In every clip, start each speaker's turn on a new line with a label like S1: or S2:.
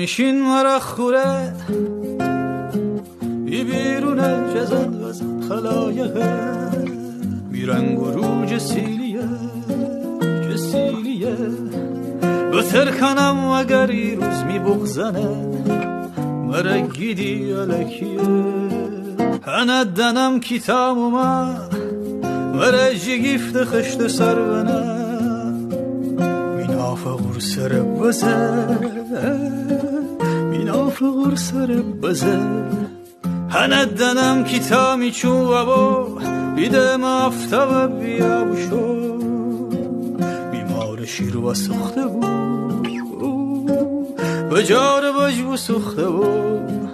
S1: نشین مرا خوره بی بیرونه جزن وزن خلایقه بیرنگ و رو جسیلیه بتر کنم اگر ای روز می بغزنه مرا گیدی علکیه هندنم کتام اومد مرا جگیفت خشت سرونه مینافقور سر بزه مینافقور سر بزه هندنم کتامی چون و با بیده مفته و بیا بشو بیمار شیر و سخته بود بجار بجو سخته بود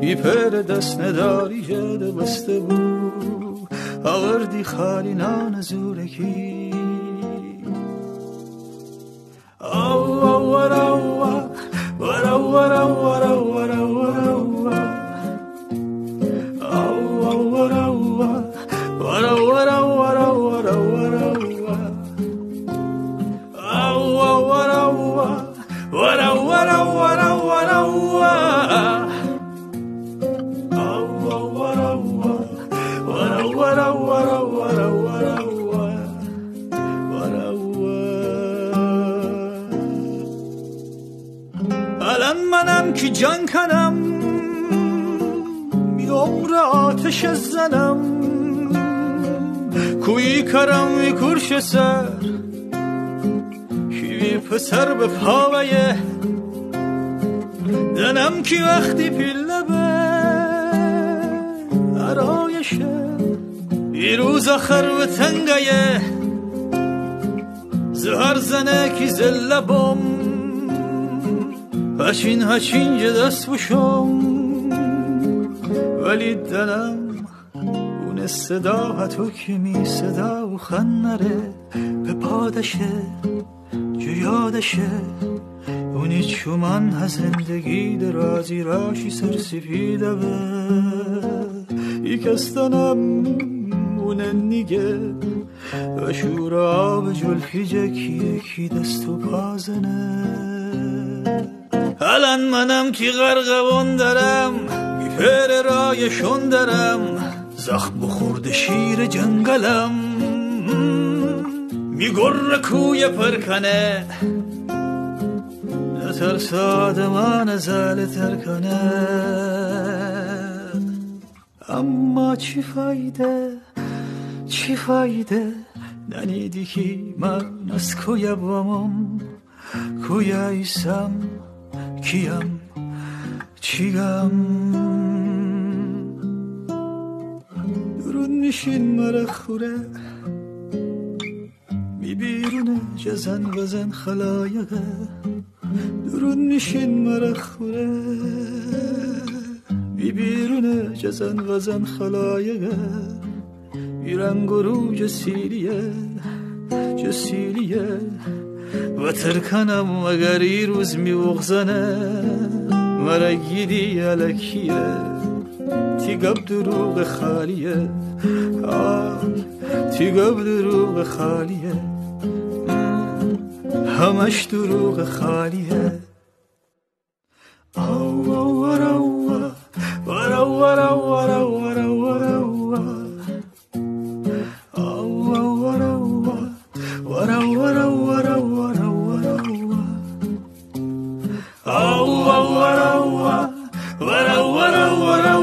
S1: ای پر دست نداری جده بسته بود آوردی خالی نان زورکی او او ورا ورا ورا ورا ورا ورا الان منم که جان کنم می عمر آتش زنم کوی کرم می کرش سر شیوی پسر به پاویه دنم که وقتی پیله به عرایشه ای روز آخر و تنگیه زهر زنه کی زلبم هچین جدست بشم ولی دلم اون صدا تو که می صدا و خنره به پادشه جو یادشه اونی چومن ها زندگی درازی راشی سر سفیده به ای کستنم اونه نیگه و شور آب جلفی جکی کی دست و پازنه الان منم کی غرقوان دارم میپر رایشون دارم زخم بخورد شیر جنگلم میگر کوی پرکنه نترس آدمان زل ترکنه اما چی فایده ننیدی که من از کوی بامم کوی ایسم کیم چیگم درون نشین مرا خوره می بیرونه جزن وزن خلایقه درون نشین مرا خوره می بیرونه جزن وزن خلایقه بیرنگ و رو جسیلیه و ترکنم اگر ای روز می بغزنه مرا گیدی علکیه تیگب دروغ خالیه تیگب دروغ خالیه همش دروغ خالیه او او ورا ورا ورا ورا ورا ورا
S2: Wara wara